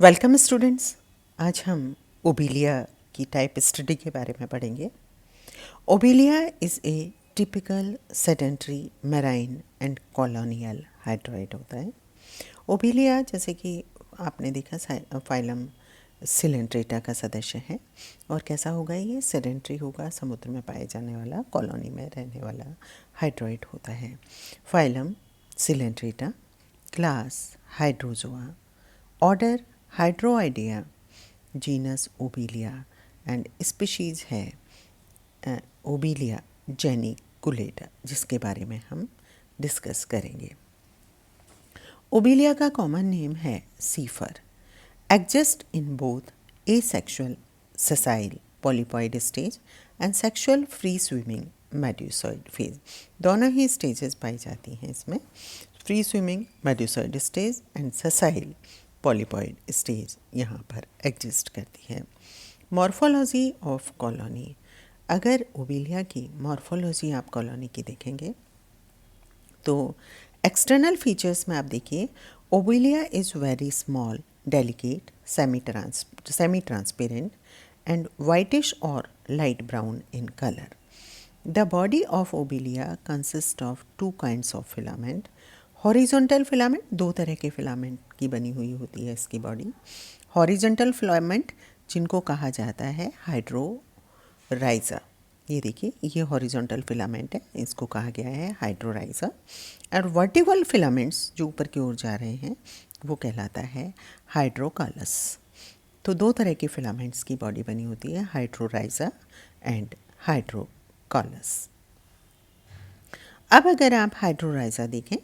Welcome students. आज हम Obelia की टाइप स्टडी के बारे में पढ़ेंगे। Obelia is a typical sedentary marine and colonial hydroid होता है। ओबेलिया जैसे कि आपने देखा फाइलम सिलेंट्रेटा का सदस्य है और कैसा होगा, ये सेडेंटरी होगा, समुद्र में पाए जाने वाला, कॉलोनी में रहने वाला हाइड्रोइड होता है। Phylum Coelenterata, class Hydrozoa, order Hydroidea, genus Obelia and species है ओबेलिया जेनिकुलेटा, जिसके बारे में हम डिस्कस करेंगे। ओबेलिया का कॉमन नेम है sea fur. Exist in both asexual sessile polypoid stage and sexual free swimming medusoid phase. दोनों ही स्टेजेस पाई जाती हैं इसमें, free swimming medusoid stage and sessile polypoid stage यहाँ पर एग्जिस्ट करती है। मॉर्फोलॉजी ऑफ कॉलोनी, अगर ओबेलिया की मॉर्फोलॉजी आप कॉलोनी की देखेंगे तो एक्सटर्नल फीचर्स में आप देखिए, Obelia is very small, delicate, semi transparent and whitish और light brown in colour. The body of Obelia consist of two kinds of filament. Horizontal filament, दो तरह के फिलामेंट की बनी हुई होती है इसकी बॉडी। हॉरिजॉन्टल फिलामेंट जिनको कहा जाता है हाइड्रोराइजा, ये देखिए ये हॉरिजॉन्टल फिलामेंट है, इसको कहा गया है हाइड्रोराइजा। और वर्टिकल फिलामेंट्स जो ऊपर की ओर जा रहे हैं वो कहलाता है हाइड्रोकॉलस। तो दो तरह के फिलामेंट्स की बॉडी बनी होती है, हाइड्रोराइजा एंड हाइड्रोकॉलस। अब अगर आप हाइड्रोराइजा देखें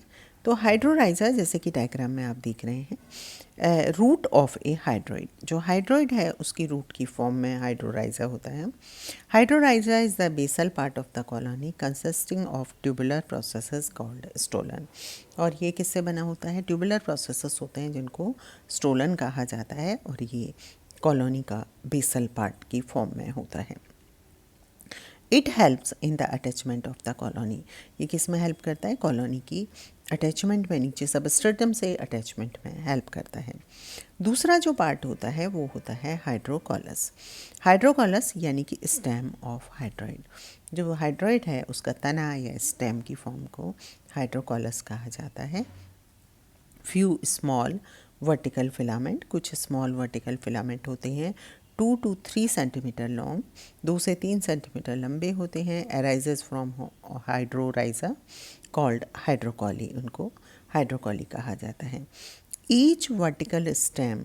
तो हाइड्रोराइजा जैसे कि डायग्राम में आप देख रहे हैं, रूट ऑफ ए हाइड्रोइड, जो हाइड्रोइड है उसकी रूट की फॉर्म में हाइड्रोराइजा होता है। Hydrorhiza is the basal part of the colony consisting of tubular processes called stolon. और ये किससे बना होता है? ट्यूबुलर प्रोसेसेस होते हैं जिनको स्टोलन कहा जाता है, और ये कॉलोनी का बेसल पार्ट की फॉर्म में होता है। It helps in the attachment of the colony, ये किस में हेल्प करता है? कॉलोनी की अटैचमेंट में, नीचे सबस्ट्रेटम से अटैचमेंट में हेल्प करता है। दूसरा जो पार्ट होता है वो होता है हाइड्रोकॉलस। हाइड्रोकॉलस यानी कि स्टेम ऑफ हाइड्रोइड, जो हाइड्रोइड है उसका तना या स्टेम की फॉर्म को हाइड्रोकॉलस कहा जाता है। फ्यू स्मॉल वर्टिकल फिलामेंट, कुछ स्मॉल वर्टिकल फिलामेंट होते हैं 2 to 3 सेंटीमीटर लॉन्ग, 2 से 3 सेंटीमीटर लंबे होते हैं। Arises from hydrorhiza called hydrocauli, उनको हाइड्रोकॉली कहा जाता है। ईच वर्टिकल स्टेम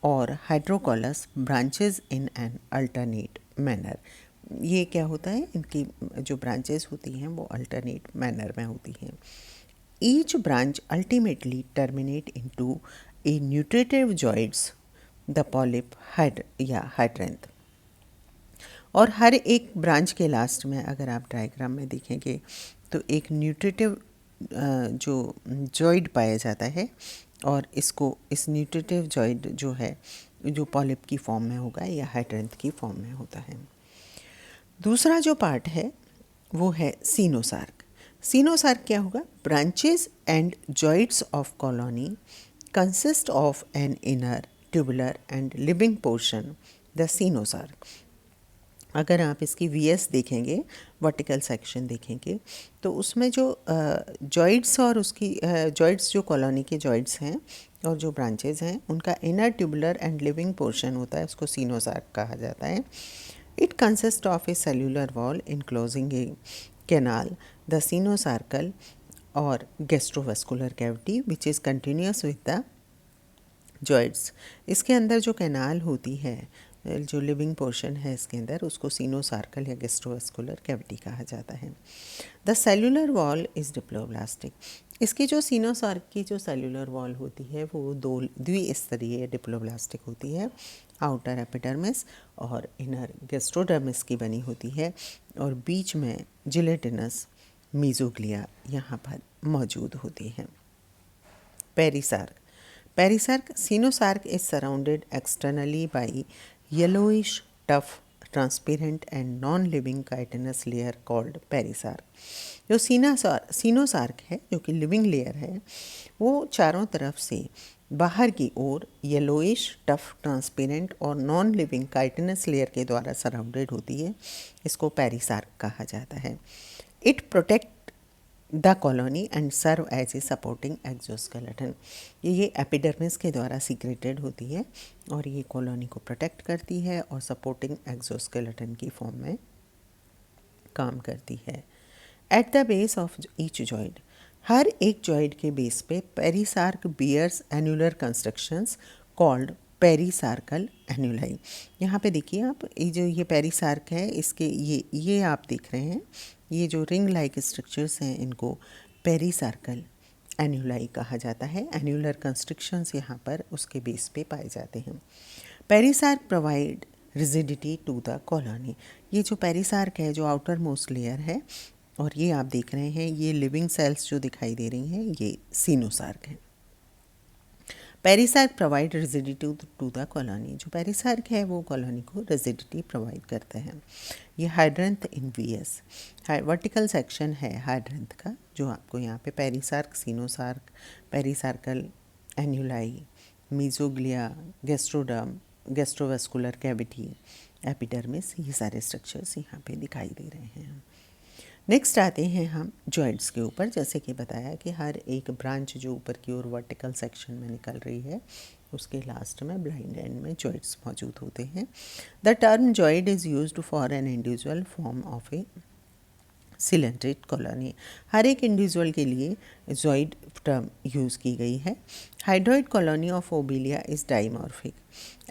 और hydrocaulus branches in an alternate manner. ये क्या होता है? इनकी जो ब्रांचेज होती हैं वो अल्टरनेट मैनर में होती हैं। Each branch ultimately terminate into a nutritive joints the polyp hydranth. और हर एक ब्रांच के लास्ट में अगर आप डायग्राम में देखेंगे तो एक न्यूट्रिटिव जो जॉइंट पाया जाता है, और इस न्यूट्रिटिव जॉइंट जो है जो पॉलिप की फॉर्म में होगा या हाइड्रेंथ की फॉर्म में होता है। दूसरा जो पार्ट है वो है सीनोसार्क। सीनोसार्क क्या होगा? Branches and joints of colony consist of an inner tubular and living portion, the coenosarc. अगर आप इसकी वीएस देखेंगे, वर्टिकल सेक्शन देखेंगे, तो उसमें जो जॉइंट्स और उसकी जॉइंट्स जो कॉलोनी के जॉइंट्स हैं और जो ब्रांचेज हैं उनका inner tubular and living portion होता है, उसको सीनोसार्क कहा जाता है। It consist of a cellular wall enclosing a canal, the coenosarcal और gastrovascular cavity which is continuous with the joints. इसके अंदर जो कैनाल होती है, जो लिविंग पोर्शन है इसके अंदर, उसको सीनोसार्कल या गैस्ट्रोवेस्कुलर कैविटी कहा जाता है। The cellular wall is diploblastic. इसकी जो सीनोसार्क की जो सेल्यूलर वॉल होती है वो द्विस्तरीय डिप्लोब्लास्टिक होती है। आउटर एपिडर्मिस और इनर गैस्ट्रोडर्मिस की बनी होती है, और बीच में जिलेटिनस मीजोग्लिया यहाँ पर मौजूद होती हैं। Perisarc, perisarc coenosarc is surrounded externally by yellowish tough transparent and non-living chitinous layer called perisarc. जो सीनोसार्क है जो कि लिविंग लेयर है, वो चारों तरफ से बाहर की ओर येलोइश टफ ट्रांसपेरेंट और नॉन लिविंग काइटिनस लेयर के द्वारा सराउंडेड होती है। इसको पेरिसार्क कहा जाता है। It protect the colony and serve as a supporting exoskeleton. ये एपिडर्मिस के द्वारा सीक्रेटेड होती है और ये कॉलोनी को प्रोटेक्ट करती है और सपोर्टिंग एक्सोस्केलेटन की फॉर्म में काम करती है। At the base of each joint, हर एक जॉइंट के बेस पे perisarc bears annular constructions called perisarcal annuli. यहाँ पे देखिए आप, ये पेरिसार्क है, इसके ये आप देख रहे हैं, ये जो रिंग लाइक स्ट्रक्चर्स हैं इनको पेरिसार्कल एनुलाई कहा जाता है। एनुलर कंस्ट्रक्शंस यहाँ पर उसके बेस पे पाए जाते हैं। Perisarc provide rigidity to the colony. ये जो पेरिसार्क है, जो आउटर मोस्ट लेयर है, और ये आप देख रहे हैं, ये लिविंग सेल्स जो दिखाई दे रही हैं ये सीनोसार्क है। Perisarc provide rigidity to the colony. जो पेरिसार्क है वो कॉलोनी को रिजिडिटी प्रोवाइड करते हैं। ये हाइड्रेंथ इन वीएस, वर्टिकल सेक्शन है हाइड्रेंथ का, जो आपको यहाँ पे पेरिसार्क, सीनोसार्क, पेरिसार्कल एन्यूलाई, मीजोग्लिया, गैस्ट्रोडर्म, गैस्ट्रोवेस्कुलर कैविटी, एपिडर्मिस, ये सारे स्ट्रक्चर्स यहाँ पे दिखाई दे रहे हैं। नेक्स्ट आते हैं हम जॉइंट्स के ऊपर। जैसे कि बताया कि हर एक ब्रांच जो ऊपर की ओर वर्टिकल सेक्शन में निकल रही है, उसके लास्ट में ब्लाइंड एंड में जॉइंट्स मौजूद होते हैं। The term joint is used for an individual form of a cylindric colony. हर एक इंडिविजुअल के लिए जॉइंट टर्म यूज़ की गई है। Hydroid colony of Obelia is dimorphic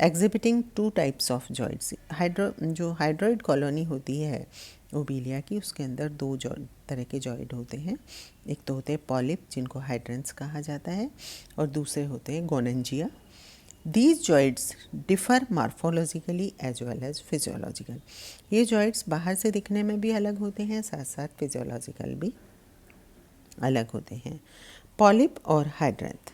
exhibiting two types of joints. जो हाइड्रॉइड कॉलोनी होती है ओबिलिया की, उसके अंदर दो तरह के जॉइंट होते हैं। एक तो होते हैं पॉलिप, जिनको हाइड्रेंस कहा जाता है, और दूसरे होते हैं gonangia. These joints differ morphologically as well as physiological. ये जॉइंट्स बाहर से दिखने में भी अलग होते हैं, साथ साथ फिजियोलॉजिकल भी अलग होते हैं। पॉलिप और हाइड्रेंथ।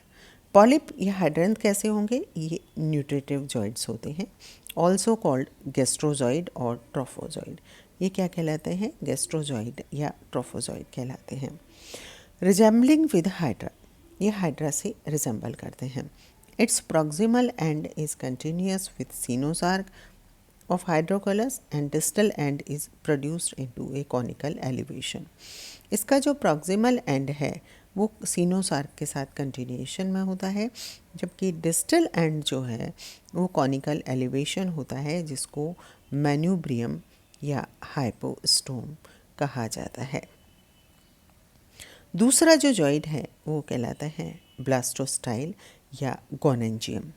पॉलिप या हाइड्रेंथ कैसे होंगे? ये न्यूट्रिटिव जॉइंट्स होते हैं, ऑल्सो कॉल्ड गैस्ट्रोजॉइड और ट्रोफोजॉइड। ये क्या कहलाते हैं? गैस्ट्रोजॉइड या ट्रोफोजॉइड कहलाते हैं। रिजेंबलिंग विद हाइड्रा, ये हाइड्रा से रिजेंबल करते हैं। Its proximal end is continuous with coenosarc of hydrocaulus and distal end is produced into a conical elevation. इसका जो प्रॉक्सिमल एंड है वो सीनोसार्क के साथ कंटिन्यूएशन में होता है, जबकि डिस्टल एंड जो है वो कॉनिकल एलिवेशन होता है, जिसको मैन्यूब्रियम या हाइपोस्टोम कहा जाता है। दूसरा जो जॉइंट है वो कहलाता है ब्लास्टोस्टाइल या gonangium.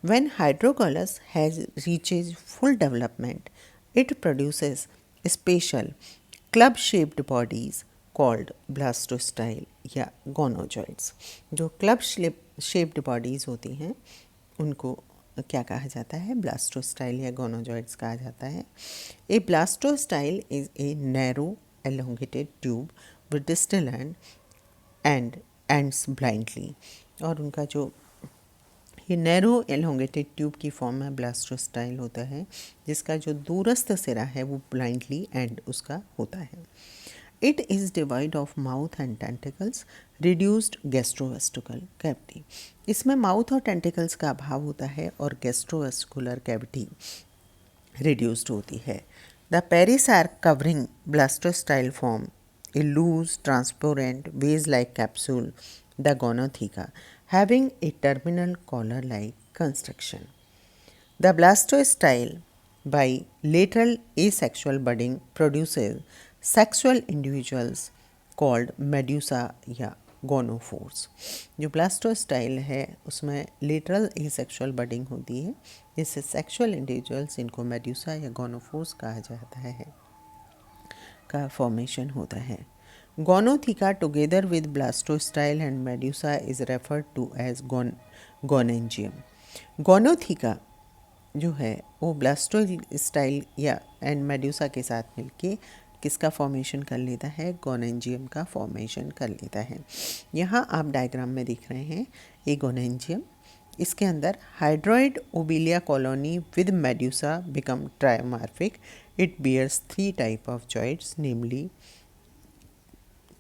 When hydrocaulus has reaches full development, it produces special club shaped bodies called blastostyle या गोनोजॉइड्स। जो क्लब शेप्ड बॉडीज़ होती हैं उनको क्या कहा जाता है? ब्लास्टोस्टाइल या गोनोजॉइड्स कहा जाता है। A blastostyle is a narrow elongated tube with distal end ends blindly. और उनका जो ये नैरो एलोंगेटेड ट्यूब की फॉर्म में ब्लास्टोस्टाइल होता है, जिसका जो दूरस्थ सिरा है वो ब्लाइंडली एंड उसका होता है। It is devoid of mouth and tentacles, reduced gastrovesical cavity. इसमें माउथ और टेंटिकल्स का अभाव होता है और गैस्ट्रोवेस्कुलर कैविटी रिड्यूस्ड होती है। The perisarc covering blastostyle form a loose transparent vase like capsule the gonotheca having a terminal collar like construction. The blastostyle by lateral asexual budding produces sexual individuals called medusa या गोनोफोर्स। जो ब्लास्टोस्टाइल है उसमें lateral asexual budding होती है, जिससे sexual individuals, इनको medusa या गोनोफोर्स कहा जाता है, का फॉर्मेशन होता है। Gonotheca together with blastostyle and medusa is referred to as gonangium. Gonotheca जो है वो ब्लास्टोस्टाइल या एंड मेड्यूसा के साथ मिलके किसका फॉर्मेशन कर लेता है? गोनेंजियम का फॉर्मेशन कर लेता है। यहाँ आप डायग्राम में देख रहे हैं ये गोनेंजियम, इसके अंदर hydroid Obelia colony with medusa become trimorphic. It bears 3 type of joints, namely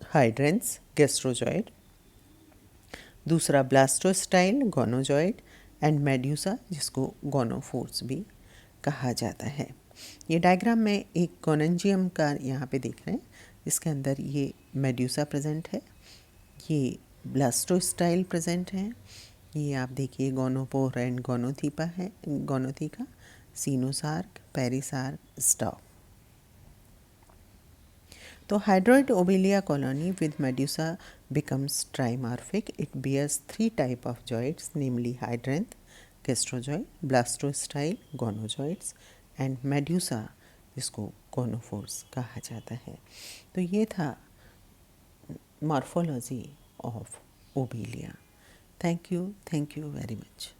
hydranths, gastrozooid. दूसरा ब्लास्टोस्टाइल गोनोजॉइड एंड मेड्यूसा जिसको गोनोफोर्स भी कहा जाता है। ये डायग्राम में एक गोनेंजियम का यहाँ पे देख रहे हैं, इसके अंदर ये मेड्यूसा प्रेजेंट है, ये ब्लास्टोस्टाइल प्रेजेंट है, ये आप देखिए गोनोपोर एंड गोनोथीपा है, गोनोथीका, सीनोसार्क, पेरिसार्क, स्टाउ। तो hydroid Obelia colony with medusa becomes trimorphic. It bears 3 type of zoids, namely hydranth, gastrozoid, blastostyle, gonozoids and medusa जिसको गोनोफोर्स कहा जाता है। तो ये था morphology of Obelia. Thank you very much.